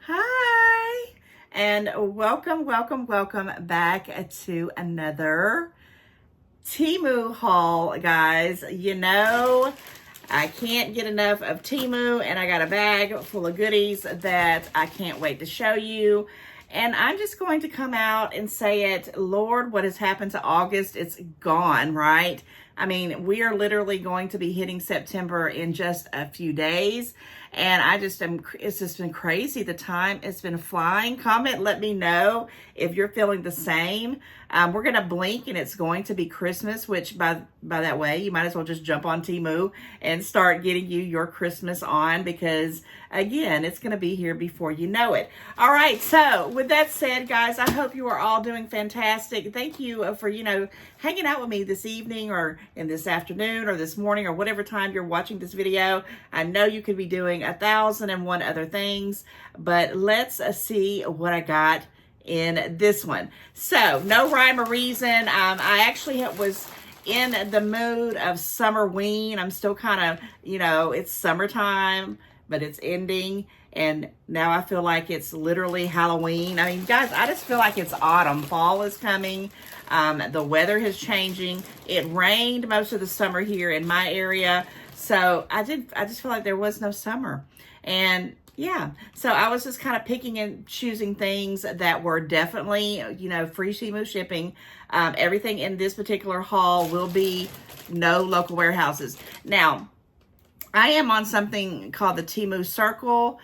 Hi, and welcome back to another Temu haul, guys. You know, I can't get enough of Temu, and I got a bag full of goodies that I can't wait to show you. And I'm just going to come out and say it, Lord, what has happened to August? It's gone, right? I mean, we are literally going to be hitting September in just a few days. And it's just been crazy. The time has been flying. Comment, let me know if you're feeling the same. We're going to blink and it's going to be Christmas, which by that way, you might as well just jump on Temu and start getting you your Christmas on because, again, it's going to be here before you know it. All right. So with that said, guys, I hope you are all doing fantastic. Thank you for, hanging out with me this evening or in this afternoon or this morning or whatever time you're watching this video. I know you could be doing 1,001 other things, but let's see what I got in this one. So no rhyme or reason. I actually was in the mood of summerween. I'm still kind of, it's summertime, but it's ending. And now I feel like it's literally Halloween. I mean, guys, I just feel like it's autumn. Fall is coming. The weather is changing. It rained most of the summer here in my area. So I just feel like there was no summer. And yeah, so I was just kind of picking and choosing things that were definitely, free Temu shipping. Everything in this particular haul will be no local warehouses. Now, I am on something called the Temu Circle.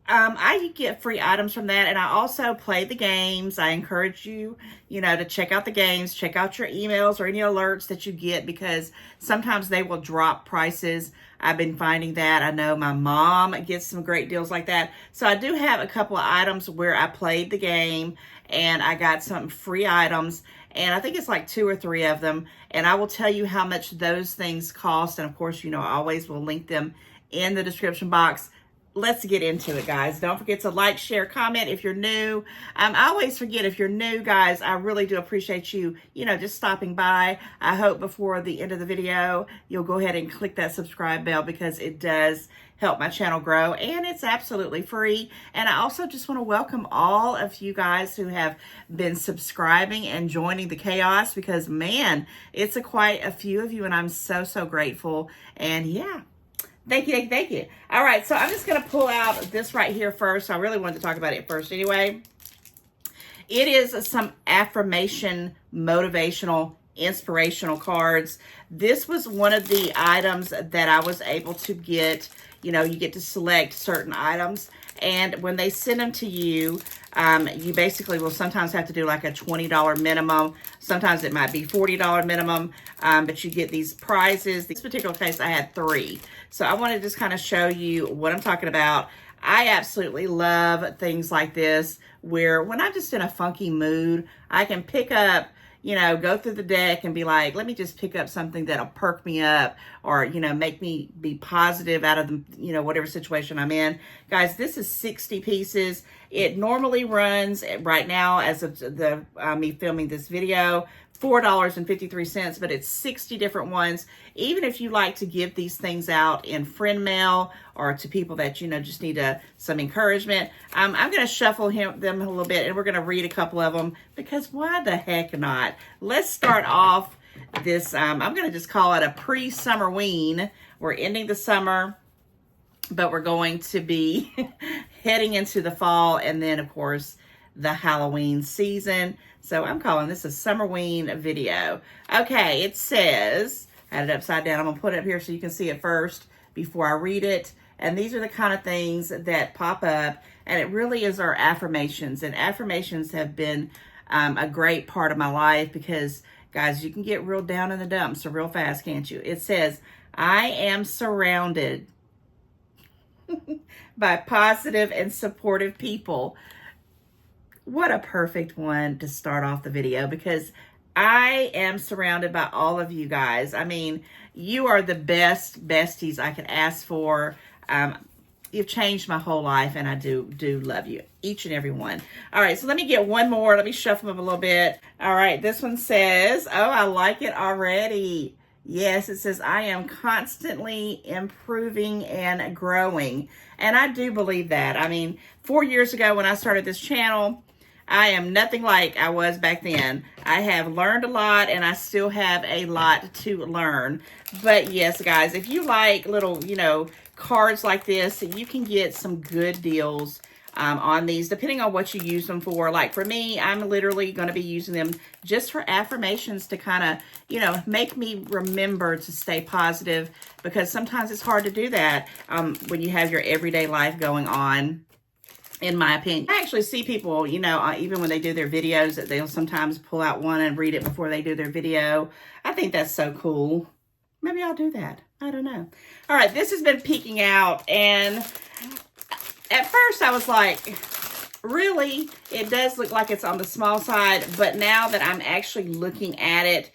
I get free items from that, and I also play the games. I encourage you, to check out the games, check out your emails or any alerts that you get because sometimes they will drop prices. I've been finding that. I know my mom gets some great deals like that. So I do have a couple of items where I played the game and I got some free items, and I think it's like 2 or 3 of them, and I will tell you how much those things cost, and of course, I always will link them in the description box. Let's get into it, guys. Don't forget to like, share, comment if you're new. I always forget if you're new, guys. I really do appreciate you, just stopping by. I hope before the end of the video, you'll go ahead and click that subscribe bell because it does help my channel grow and it's absolutely free. And I also just want to welcome all of you guys who have been subscribing and joining the chaos because, man, it's quite a few of you and I'm so, so grateful. And yeah. Thank you. All right, so I'm just going to pull out this right here first. I really wanted to talk about it first anyway. It is some affirmation, motivational, inspirational cards. This was one of the items that I was able to get. You get to select certain items, and when they send them to you, you basically will sometimes have to do like a $20 minimum. Sometimes it might be $40 minimum, but you get these prizes. This particular case, I had 3. So I want to just kind of show you what I'm talking about. I absolutely love things like this, where when I'm just in a funky mood, I can pick up, go through the deck and be like, let me just pick up something that'll perk me up or, make me be positive out of the, whatever situation I'm in. Guys, this is 60 pieces. It normally runs right now as of me filming this video, $4.53, but it's 60 different ones. Even if you like to give these things out in friend mail or to people that, just need some encouragement, I'm going to shuffle them a little bit and we're going to read a couple of them because why the heck not? Let's start off this. I'm going to just call it a pre-summerween. We're ending the summer, but we're going to be heading into the fall and then, of course, the Halloween season. So I'm calling this a Summerween video. Okay, it says, I had it upside down. I'm going to put it up here so you can see it first before I read it. And these are the kind of things that pop up. And it really is our affirmations. And affirmations have been a great part of my life because, guys, you can get real down in the dumps real fast, can't you? It says, I am surrounded by positive and supportive people. What a perfect one to start off the video because I am surrounded by all of you guys. I mean, you are the best besties I could ask for. You've changed my whole life and I do love you, each and every one. All right, so let me get one more. Let me shuffle them up a little bit. All right, this one says, oh, I like it already. Yes, it says, I am constantly improving and growing. And I do believe that. I mean, 4 years ago when I started this channel, I am nothing like I was back then. I have learned a lot, and I still have a lot to learn. But yes, guys, if you like little, you know, cards like this, you can get some good deals on these, depending on what you use them for. Like for me, I'm literally going to be using them just for affirmations to kind of, you know, make me remember to stay positive, because sometimes it's hard to do that when you have your everyday life going on. In my opinion, I actually see people, you know, even when they do their videos, that they'll sometimes pull out one and read it before they do their video. I think that's so cool. Maybe I'll do that. I don't know. All right, this has been peeking out, and at first I was like, really? It does look like it's on the small side, but now that I'm actually looking at it,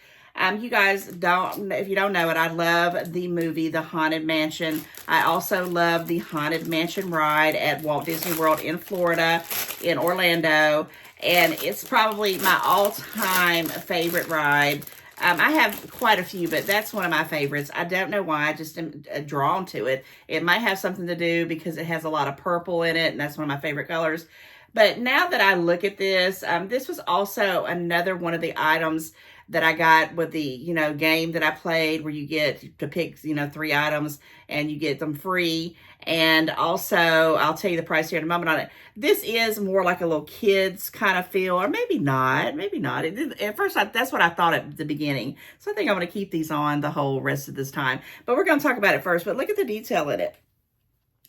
you guys don't, if you don't know it, I love the movie, The Haunted Mansion. I also love the Haunted Mansion ride at Walt Disney World in Florida, in Orlando. And it's probably my all-time favorite ride. I have quite a few, but that's one of my favorites. I don't know why, I just am drawn to it. It might have something to do because it has a lot of purple in it, and that's one of my favorite colors. But now that I look at this, this was also another one of the items that I got with the, you know, game that I played, where you get to pick, you know, 3 items and you get them free. And also, I'll tell you the price here in a moment on it. This is more like a little kids kind of feel, or maybe not, maybe not. At first, that's what I thought at the beginning. So I think I'm going to keep these on the whole rest of this time. But we're going to talk about it first. But look at the detail in it.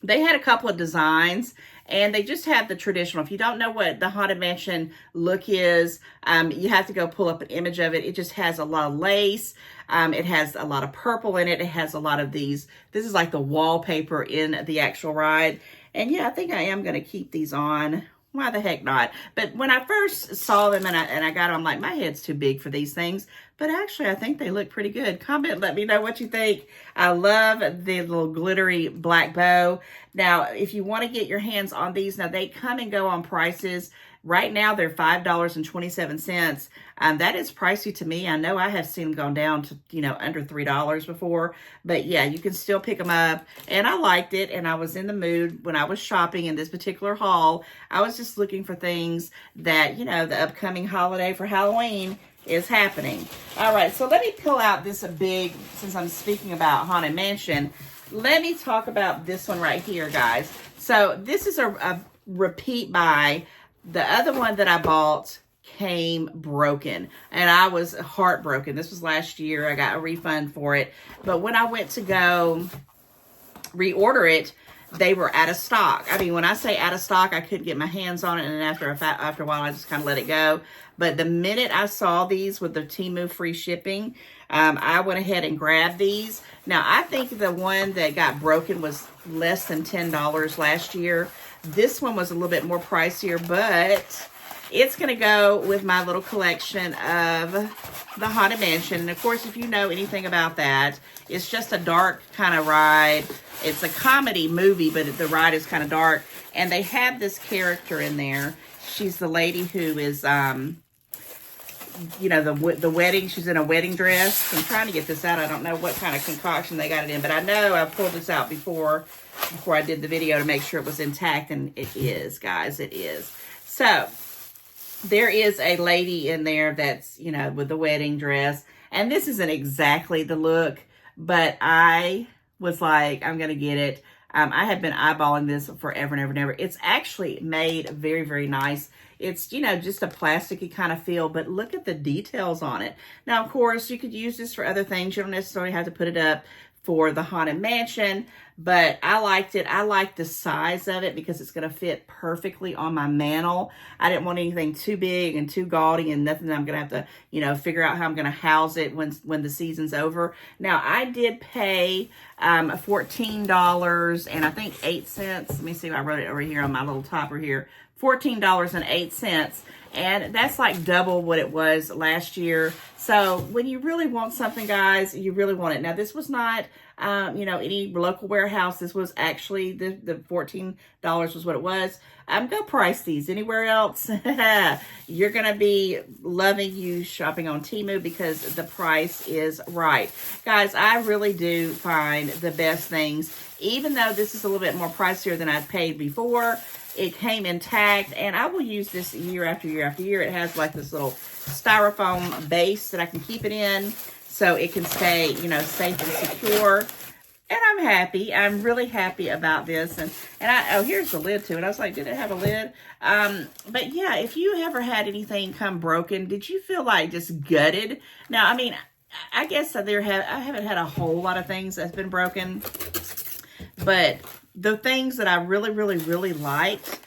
They had a couple of designs, and they just have the traditional. If you don't know what the Haunted Mansion look is, you have to go pull up an image of it. It just has a lot of lace. It has a lot of purple in it. It has a lot of these. This is like the wallpaper in the actual ride. And yeah, I think I am going to keep these on. Why the heck not? But when I first saw them and I got them, I'm like, my head's too big for these things. But actually, I think they look pretty good. Comment, let me know what you think. I love the little glittery black bow. Now, if you want to get your hands on these, now they come and go on prices. Right now, they're $5.27. That is pricey to me. I know I have seen them gone down to, you know, under $3 before. But yeah, you can still pick them up. And I liked it. And I was in the mood when I was shopping in this particular haul. I was just looking for things that, you know, the upcoming holiday for Halloween is happening. All right, so let me pull out this big, since I'm speaking about Haunted Mansion, let me talk about this one right here, guys. So this is a repeat buy. The other one that I bought came broken, and I was heartbroken. This was last year. I got a refund for it. But when I went to go reorder it, they were out of stock. I mean, when I say out of stock, I couldn't get my hands on it, and after a while, I just kind of let it go. But the minute I saw these with the Temu free shipping, I went ahead and grabbed these. Now, I think the one that got broken was less than $10 last year. This one was a little bit more pricier, but it's going to go with my little collection of the Haunted Mansion. And of course, if you know anything about that, it's just a dark kind of ride. It's a comedy movie, but the ride is kind of dark. And they have this character in there. She's the lady who is, you know, the wedding. She's in a wedding dress. I'm trying to get this out. I don't know what kind of concoction they got it in, but I know I pulled this out before I did the video to make sure it was intact, and it is, guys. It is. So there is a lady in there that's, you know, with the wedding dress, and this isn't exactly the look, but I was like, I'm going to get it. I have been eyeballing this forever and ever and ever. It's actually made very, very nice. It's, you know, just a plasticky kind of feel, but look at the details on it. Now, of course, you could use this for other things. You don't necessarily have to put it up for the Haunted Mansion, but I liked it. I like the size of it because it's going to fit perfectly on my mantle. I didn't want anything too big and too gaudy and nothing that I'm going to have to, you know, figure out how I'm going to house it when the season's over. Now, I did pay $14 and I think 8 cents. Let me see if I wrote it over here on my little topper here. $14.08. And that's like double what it was last year. So when you really want something, guys, you really want it. Now, this was not you know, any local warehouse. This was actually, the $14 was what it was. Go price these anywhere else. You're going to be loving you shopping on Temu because the price is right. Guys, I really do find the best things, even though this is a little bit more pricier than I'd paid before. It came intact, and I will use this year after year after year. It has like this little styrofoam base that I can keep it in so it can stay, you know, safe and secure. And I'm happy. I'm really happy about this. And oh, here's the lid to it. I was like, did it have a lid? But yeah, if you ever had anything come broken, did you feel like just gutted? Now, I mean, I guess I haven't had a whole lot of things that's been broken, but the things that I really, really, really liked,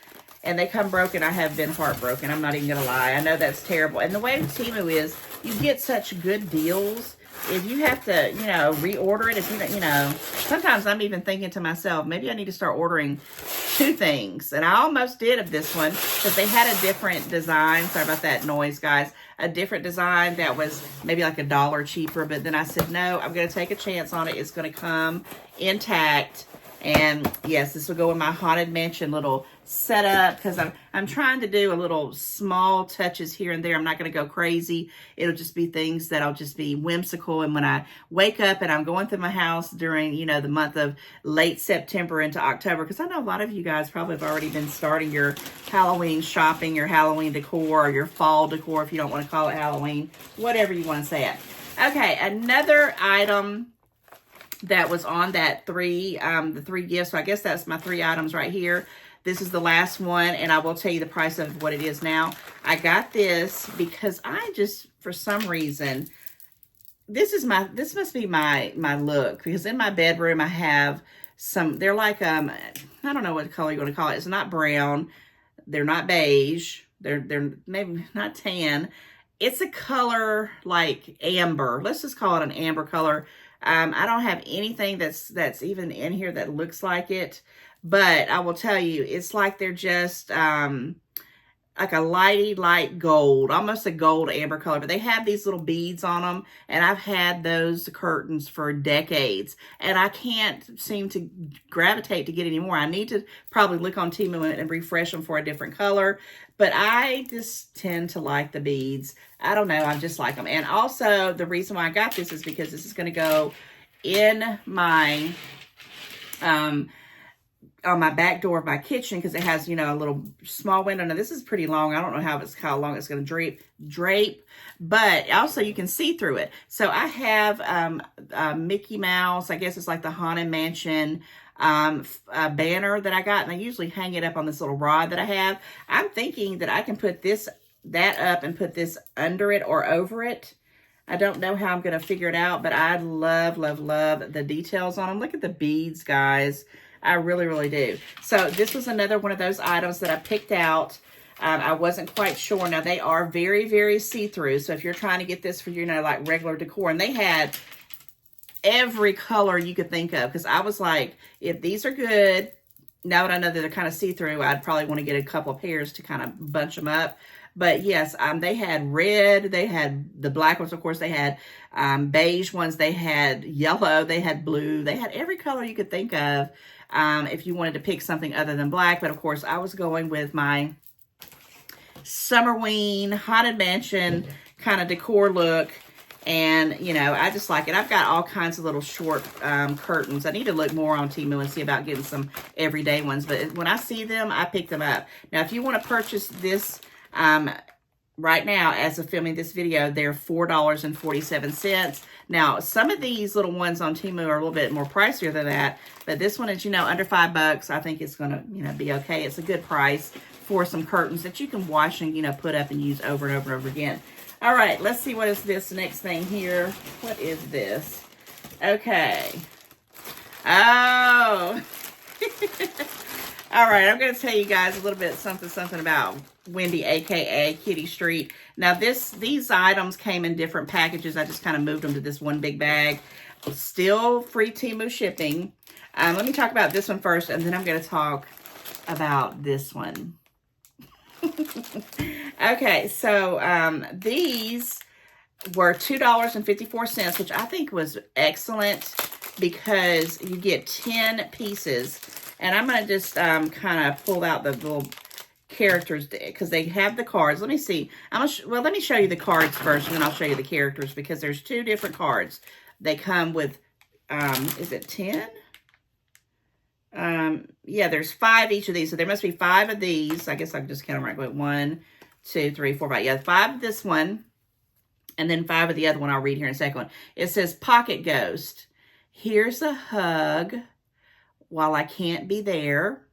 and they come broken, I have been heartbroken. I'm not even gonna lie. I know that's terrible. And the way Temu is, you get such good deals. If you have to, you know, reorder it, if you don't, you know, sometimes I'm even thinking to myself, maybe I need to start ordering 2 things. And I almost did of this one, because they had a different design. Sorry about that noise, guys. A different design that was maybe like $1 cheaper. But then I said, no, I'm going to take a chance on it. It's going to come intact. And yes, this will go in my Haunted Mansion little setup, because I'm trying to do a little small touches here and there. I'm not going to go crazy. It'll just be things that'll just be whimsical. And when I wake up and I'm going through my house during, you know, the month of late September into October, because I know a lot of you guys probably have already been starting your Halloween shopping, your Halloween decor, or your fall decor, if you don't want to call it Halloween, whatever you want to say it. Okay, another item that was on that the 3 gifts. So I guess that's my 3 items right here. This is the last one, and I will tell you the price of what it is now. I got this because I just, for some reason, this must be my look, because in my bedroom I have some, they're like, I don't know what color you're going to call it. It's not brown. They're not beige. They're maybe not tan. It's a color like amber. Let's just call it an amber color. I don't have anything that's even in here that looks like it, but I will tell you, it's like they're just like a light gold, almost a gold amber color, but they have these little beads on them, and I've had those curtains for decades, and I can't seem to gravitate to get any more. I need to probably look on Temu and refresh them for a different color, but I just tend to like the beads. I don't know, I just like them. And also, the reason why I got this is because this is going to go in my on my back door of my kitchen, because it has, you know, a little small window. Now, this is pretty long. I don't know how long it's going to drape, but also you can see through it. So I have Mickey Mouse, I guess it's like the Haunted Mansion banner that I got, and I usually hang it up on this little rod that I have. I'm thinking that I can put that up and put this under it or over it. I don't know how I'm going to figure it out, but I love, love, love the details on them. Look at the beads, guys. I really, really do. So this was another one of those items that I picked out. I wasn't quite sure. Now, they are very, very see-through. So if you're trying to get this for, you know, like regular decor, and they had every color you could think of, because I was like, if these are good, now that I know that they're kind of see-through, I'd probably want to get a couple of pairs to kind of bunch them up. But yes, they had red, they had the black ones, of course, they had beige ones, they had yellow, they had blue, they had every color you could think of if you wanted to pick something other than black. But of course, I was going with my Summerween Haunted Mansion kind of decor look. And, you know, I just like it. I've got all kinds of little short curtains. I need to look more on Temu and see about getting some everyday ones. But when I see them, I pick them up. Now, if you want to purchase this right now, as of filming this video, they're $4.47. Now, some of these little ones on Temu are a little bit more pricier than that. But this one is, you know, under $5. I think it's going to, you know, be okay. It's a good price for some curtains that you can wash and, you know, put up and use over and over and over again. All right, let's see what is this next thing here. What is this? Okay. Oh. All right, I'm going to tell you guys a little bit something about Wendy, a.k.a. Kitty Street. Now, these items came in different packages. I just kind of moved them to this one big bag. Still free Temu shipping. Let me talk about this one first, and then I'm going to talk about this one. Okay, so these were $2.54, which I think was excellent. because you get 10 pieces. And I'm going to just kind of pull out the little characters because they have the cards. Let me see. Well, let me show you the cards first, and then I'll show you the characters because there's 2 different cards. They come with, is it 10? Yeah, there's 5 each of these. So there must be 5 of these. I guess I can just count them right quick. 1, 2, 3, 4, 5. Yeah, 5 of this one. And then 5 of the other one I'll read here in a second. It says Pocket Ghost. Here's a hug while I can't be there.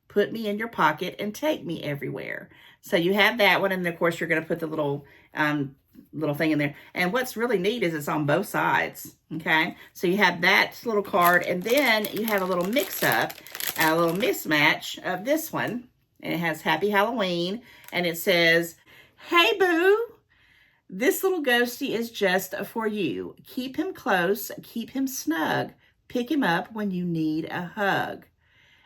Put me in your pocket and take me everywhere. So you have that one. And of course, you're going to put the little thing in there. And what's really neat is it's on both sides. Okay. So you have that little card. And then you have a little mix-up, a little mismatch of this one. And it has Happy Halloween. And it says, hey, boo. This little ghostie is just for you. Keep him close. Keep him snug. Pick him up when you need a hug.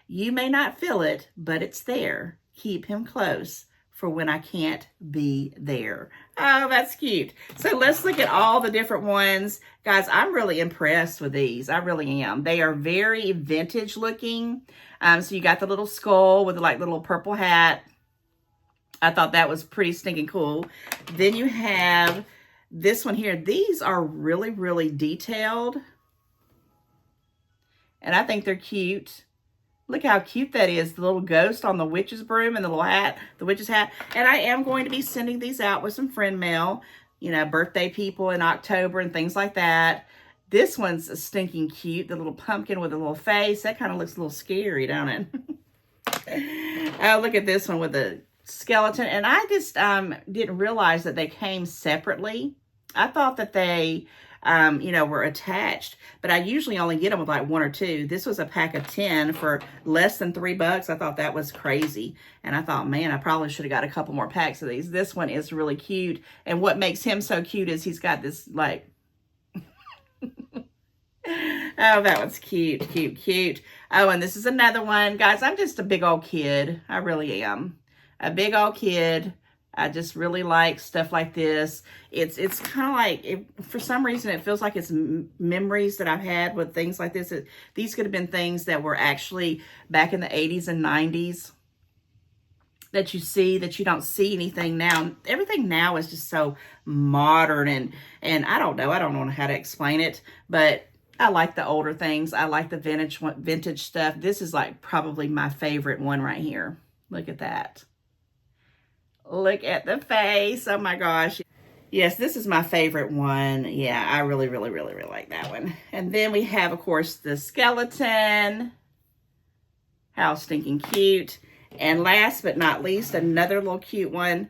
You may not feel it, but it's there. Keep him close for when I can't be there. Oh, that's cute. So let's look at all the different ones. Guys, I'm really impressed with these. I really am. They are very vintage looking. So you got the little skull with the like little purple hat. I thought that was pretty stinking cool. Then you have this one here. These are really, really detailed. And I think they're cute. Look how cute that is. The little ghost on the witch's broom and the little hat, the witch's hat. And I am going to be sending these out with some friend mail. You know, birthday people in October and things like that. This one's stinking cute. The little pumpkin with a little face. That kind of looks a little scary, don't it? Oh, look at this one with the skeleton. And I just didn't realize that they came separately. I thought that they... you know, were attached, but I usually only get them with like 1 or 2. This was a pack of 10 for less than $3. I thought that was crazy. And I thought, man, I probably should have got a couple more packs of these. This one is really cute. And what makes him so cute is he's got this like, oh, that one's cute, cute, cute. Oh, and this is another one. Guys, I'm just a big old kid. I really am. A big old kid. I just really like stuff like this. It's kind of like, for some reason, it feels like it's memories that I've had with things like this. These could have been things that were actually back in the 80s and 90s that you see, that you don't see anything now. Everything now is just so modern and I don't know how to explain it, but I like the older things. I like the vintage stuff. This is like probably my favorite one right here. Look at that. Look at the face. Oh my gosh. Yes, this is my favorite one. Yeah, I really, really, really, really like that one. And then we have, of course, the skeleton. How stinking cute. And last but not least, another little cute one.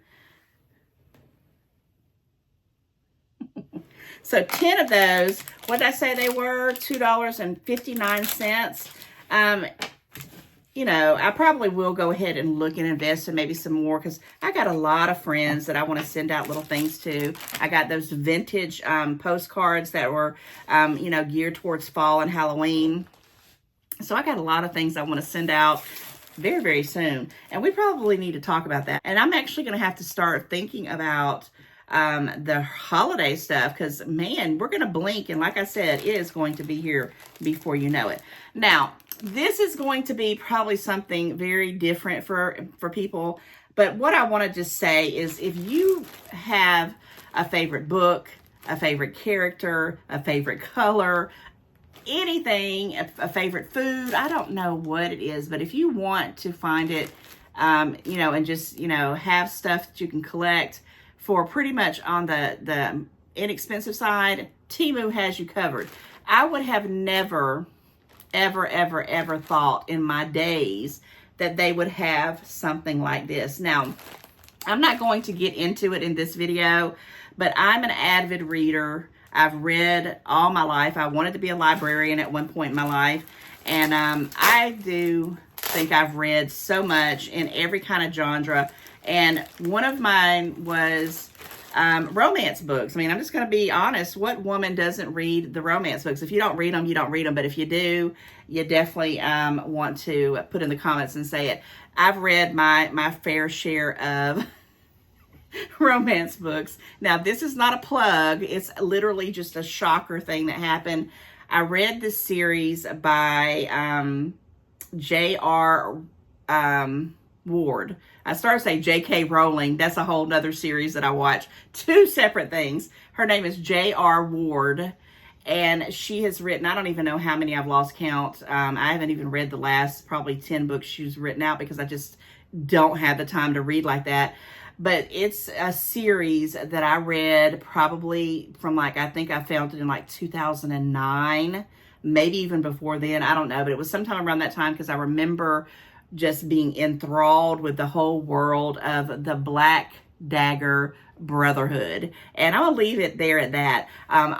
So 10 of those, what did I say they were? $2.59. You know, I probably will go ahead and look and invest in maybe some more because I got a lot of friends that I want to send out little things to. I got those vintage postcards that were, you know, geared towards fall and Halloween. So I got a lot of things I want to send out very, very soon. And we probably need to talk about that. And I'm actually going to have to start thinking about the holiday stuff because, man, we're going to blink. And like I said, it is going to be here before you know it. Now, this is going to be probably something very different for people. But what I want to just say is if you have a favorite book, a favorite character, a favorite color, anything, a favorite food, I don't know what it is, but if you want to find it, you know, and just, you know, have stuff that you can collect for pretty much on the inexpensive side, Temu has you covered. I would have never ever thought in my days that they would have something like this. Now, I'm not going to get into it in this video, but I'm an avid reader. I've read all my life. I wanted to be a librarian at one point in my life, and I do think I've read so much in every kind of genre, and one of mine was romance books. I mean, I'm just going to be honest. What woman doesn't read the romance books? If you don't read them, you don't read them. But if you do, you definitely want to put in the comments and say it. I've read my fair share of romance books. Now, this is not a plug. It's literally just a shocker thing that happened. I read this series by J.R. Ward. I started to say J.K. Rowling. That's a whole nother series that I watch. Two separate things. Her name is J.R. Ward. And she has written, I don't even know how many, I've lost count. I haven't even read the last probably 10 books she's written out because I just don't have the time to read like that. But it's a series that I read probably from like, I think I found it in like 2009, maybe even before then. I don't know, but it was sometime around that time because I remember just being enthralled with the whole world of the Black Dagger Brotherhood. And I'll leave it there at that.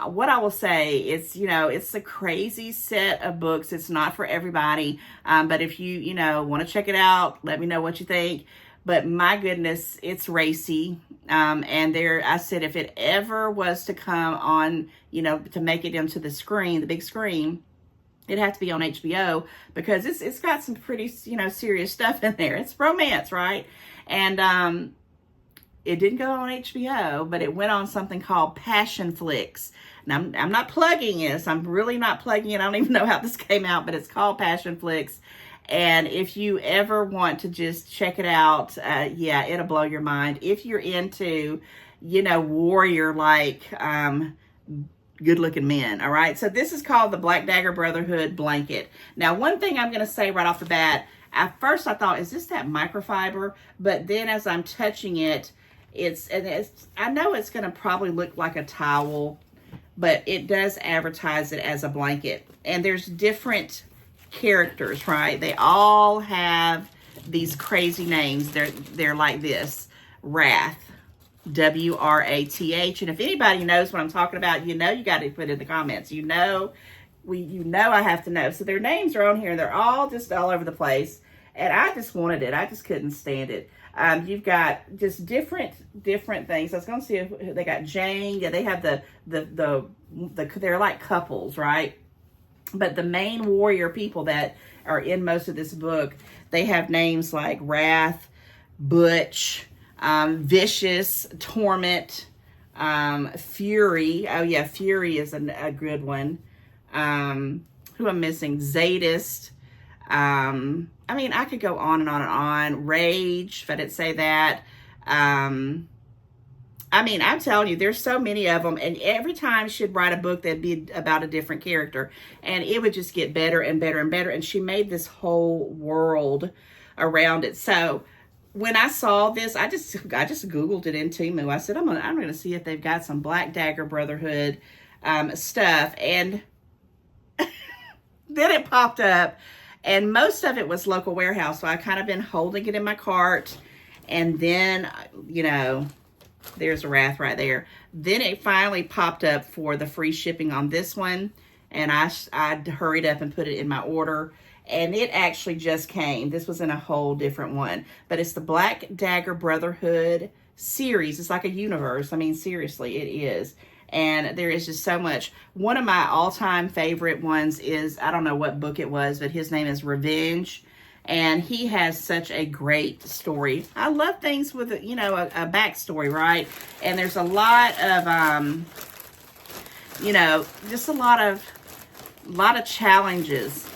What I will say is, it's a crazy set of books. It's not for everybody. But if you want to check it out, let me know what you think. But my goodness, it's racy. And I said, if it ever was to come on, to make it into the screen, the big screen, it'd have to be on HBO because it's got some pretty, serious stuff in there. It's romance, right? And, it didn't go on HBO, but it went on something called Passion Flicks. Now, I'm not plugging this. I'm really not plugging it. I don't even know how this came out, but it's called Passion Flicks. And if you ever want to just check it out, yeah, it'll blow your mind. If you're into, warrior-like, good-looking men, all right? So this is called the Black Dagger Brotherhood Blanket. Now, one thing I'm going to say right off the bat, at first I thought, is this that microfiber? But then as I'm touching it, I know it's going to probably look like a towel, but it does advertise it as a blanket. And there's different characters, right? They all have these crazy names. They're like this: Wrath, W-R-A-T-H. And if anybody knows what I'm talking about, you got to put it in the comments. I have to know. So their names are on here. They're all just all over the place. And I just wanted it. I just couldn't stand it. You've got just different things. I was going to see if they got Jane. Yeah, they have they're like couples, right? But the main warrior people that are in most of this book, they have names like Wrath, Butch, Vicious, Torment, Fury. Oh yeah, Fury is a good one. Who I'm missing? Zadist. I could go on and on and on. Rage, if I didn't say that. I'm telling you, there's so many of them. And every time she'd write a book that'd be about a different character. And it would just get better and better and better. And she made this whole world around it. So when I saw this, I just Googled it in Temu. I said, I'm gonna see if they've got some Black Dagger Brotherhood stuff. And then it popped up. And most of it was local warehouse. So I kind of been holding it in my cart. And then, there's a Wrath right there. Then it finally popped up for the free shipping on this one. And I hurried up and put it in my order. And it actually just came. This was in a whole different one. But it's the Black Dagger Brotherhood series. It's like a universe. Seriously, it is. And there is just so much. One of my all-time favorite ones is, I don't know what book it was, but his name is Revenge. And he has such a great story. I love things with, a backstory, right? And there's a lot of, just a lot of challenges.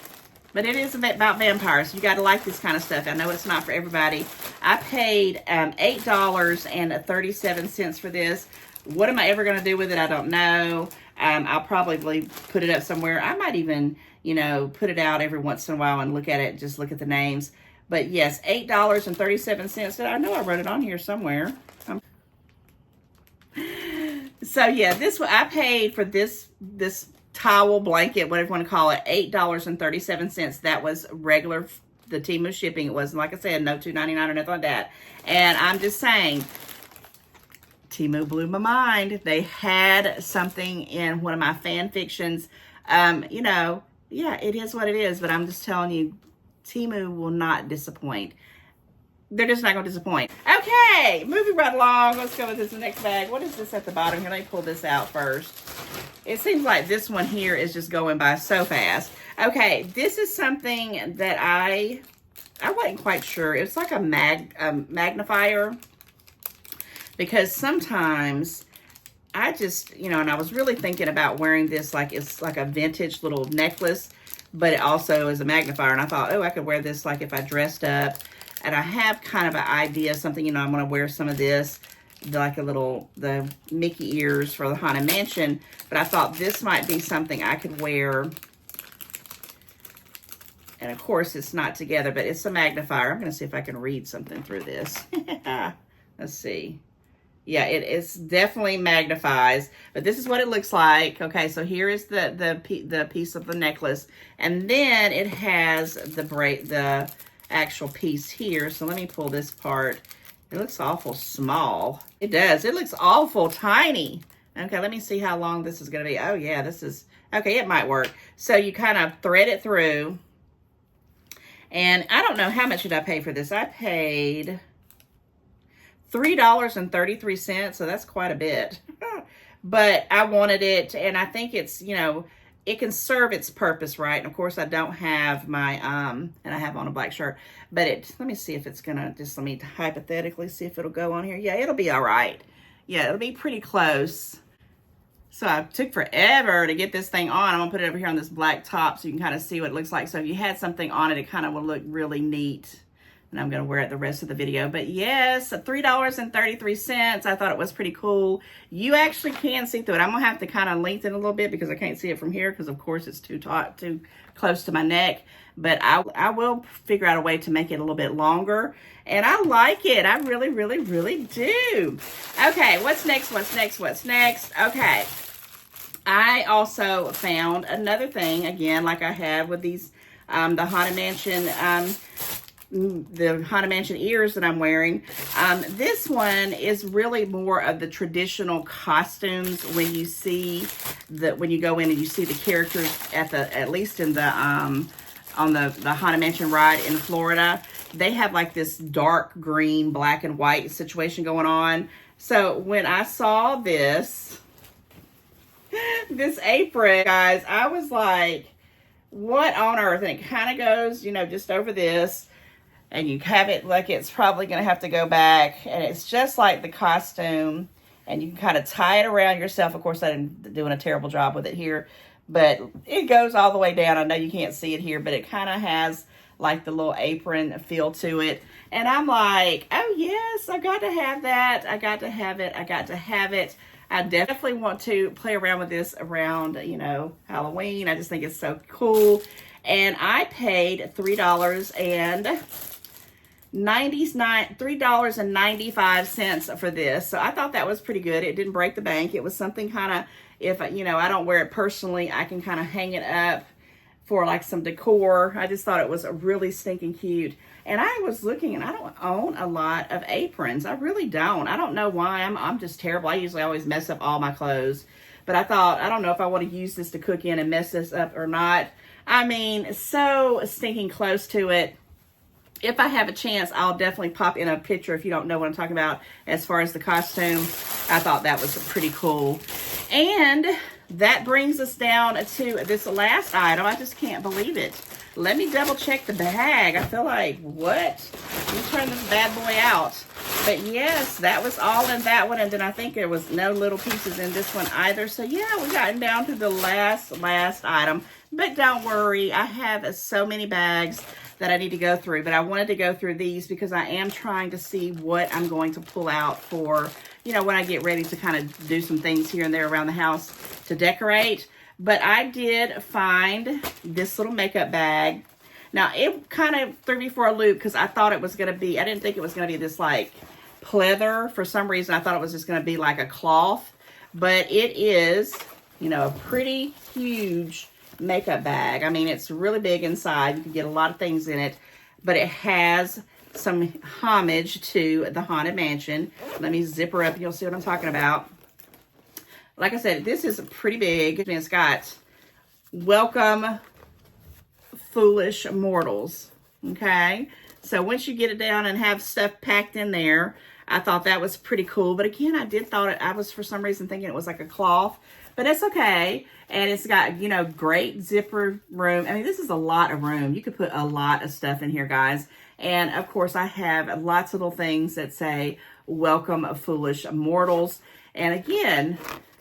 But it is about vampires. You got to like this kind of stuff. I know it's not for everybody. I paid $8.37 for this. What am I ever going to do with it? I don't know. I'll probably put it up somewhere. I might even, put it out every once in a while and look at it, just look at the names. But yes, $8.37. I know I wrote it on here somewhere. So yeah, I paid for this towel, blanket, whatever you want to call it, $8.37. That was regular, the Temu shipping. It wasn't, like I said, no $2.99 or nothing like that. And I'm just saying, Temu blew my mind. They had something in one of my fan fictions. Yeah, it is what it is, but I'm just telling you, Temu will not disappoint. They're just not going to disappoint. Okay, moving right along. Let's go with this next bag. What is this at the bottom here? Let me pull this out first. It seems like this one here is just going by so fast. Okay, this is something that I wasn't quite sure. It's like a magnifier. Because sometimes I just, you know, and I was really thinking about wearing this like it's like a vintage little necklace, but it also is a magnifier. And I thought, oh, I could wear this like if I dressed up. And I have kind of an idea, something, you know, I'm going to wear some of this, like the Mickey ears for the Haunted Mansion. But I thought this might be something I could wear. And of course, it's not together, but it's a magnifier. I'm going to see if I can read something through this. Let's see. Yeah, it's definitely magnifies, but this is what it looks like. Okay, so here is the piece of the necklace, and then it has the actual piece here. So let me pull this part. It looks awful small. It does. It looks awful tiny. Okay, let me see how long this is going to be. Oh yeah, this is okay. It might work. So you kind of thread it through, and I don't know how much did I pay for this. I paid $3.33, so that's quite a bit. But I wanted it, and I think it's, you know, it can serve its purpose, right? And of course, I don't have my, and I have on a black shirt, but let me see if it's gonna, let me hypothetically see if it'll go on here. Yeah, it'll be all right. Yeah, it'll be pretty close. So I took forever to get this thing on. I'm gonna put it over here on this black top so you can kind of see what it looks like. So if you had something on it, it kind of will look really neat. And I'm going to wear it the rest of the video. But yes, $3.33. I thought it was pretty cool. You actually can see through it. I'm going to have to kind of lengthen a little bit because I can't see it from here because, of course, it's too close to my neck. But I will figure out a way to make it a little bit longer. And I like it. I really, really, really do. Okay, what's next? What's next? What's next? Okay. I also found another thing, again, like I have with these, the Haunted Mansion, the Haunted Mansion ears that I'm wearing. This one is really more of the traditional costumes when you see when you go in and you see the characters at least in the on the Haunted Mansion ride in Florida. They have like this dark green, black and white situation going on. So when I saw this apron, guys, I was like, what on earth? And it kind of goes, you know, just over this. And you have it like it's probably going to have to go back. And it's just like the costume. And you can kind of tie it around yourself. Of course, I'm doing a terrible job with it here. But it goes all the way down. I know you can't see it here. But it kind of has like the little apron feel to it. And I'm like, oh, yes, I got to have that. I got to have it. I got to have it. I definitely want to play around with this around, you know, Halloween. I just think it's so cool. And I paid $3.95 for this. So I thought that was pretty good. It didn't break the bank. It was something kind of, if, you know, I don't wear it personally, I can kind of hang it up for like some decor. I just thought it was really stinking cute. And I was looking, and I don't own a lot of aprons. I really don't. I don't know why. I'm just terrible. I usually always mess up all my clothes. But I thought, I don't know if I want to use this to cook in and mess this up or not. I mean, so stinking close to it. If I have a chance, I'll definitely pop in a picture if you don't know what I'm talking about as far as the costume. I thought that was pretty cool. And that brings us down to this last item. I just can't believe it. Let me double check the bag. I feel like, what? Let me turn this bad boy out. But yes, that was all in that one. And then I think there was no little pieces in this one either. So yeah, we gotten down to the last item. But don't worry, I have so many bags that I need to go through. But I wanted to go through these because I am trying to see what I'm going to pull out for, you know, when I get ready to kind of do some things here and there around the house to decorate. But I did find this little makeup bag. Now, it kind of threw me for a loop because I thought it was going to be, I didn't think it was going to be this like pleather. For some reason, I thought it was just going to be like a cloth. But it is, you know, a pretty huge makeup bag. I mean, it's really big inside. You can get a lot of things in it. But it has some homage to the Haunted Mansion. Let me zip her up. You'll see what I'm talking about. Like I said, this is pretty big. And it's got welcome foolish mortals. Okay. So once you get it down and have stuff packed in there, I thought that was pretty cool. But again, I was for some reason thinking it was like a cloth, but it's okay. And it's got, you know, great zipper room. I mean, this is a lot of room. You could put a lot of stuff in here, guys. And of course I have lots of little things that say welcome foolish mortals. And again,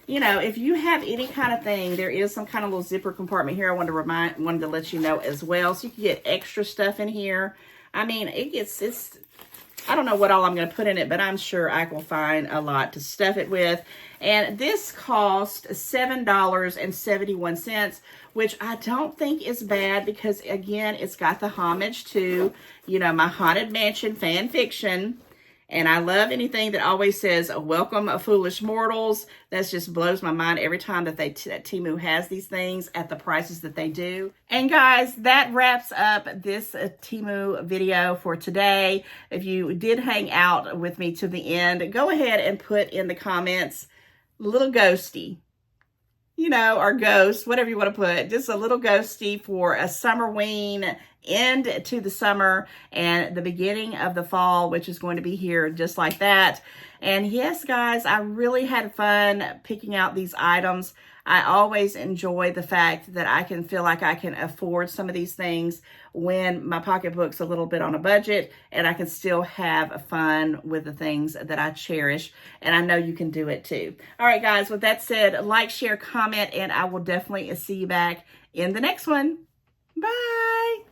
you know, if you have any kind of thing, there is some kind of little zipper compartment here. I wanted to let you know as well. So you can get extra stuff in here. I mean, it's I don't know what all I'm going to put in it, but I'm sure I will find a lot to stuff it with. And this cost $7.71, which I don't think is bad because, again, it's got the homage to, you know, my Haunted Mansion fan fiction. And I love anything that always says, welcome, foolish mortals. That just blows my mind every time that that Temu has these things at the prices that they do. And guys, that wraps up this Temu video for today. If you did hang out with me to the end, go ahead and put in the comments, little ghosty, you know, or ghost, whatever you want to put, just a little ghosty for a Summerween end to the summer and the beginning of the fall, which is going to be here just like that. And yes, guys, I really had fun picking out these items. I always enjoy the fact that I can feel like I can afford some of these things when my pocketbook's a little bit on a budget, and I can still have fun with the things that I cherish. And I know you can do it too. All right, guys, with that said, like, share, comment, and I will definitely see you back in the next one. Bye.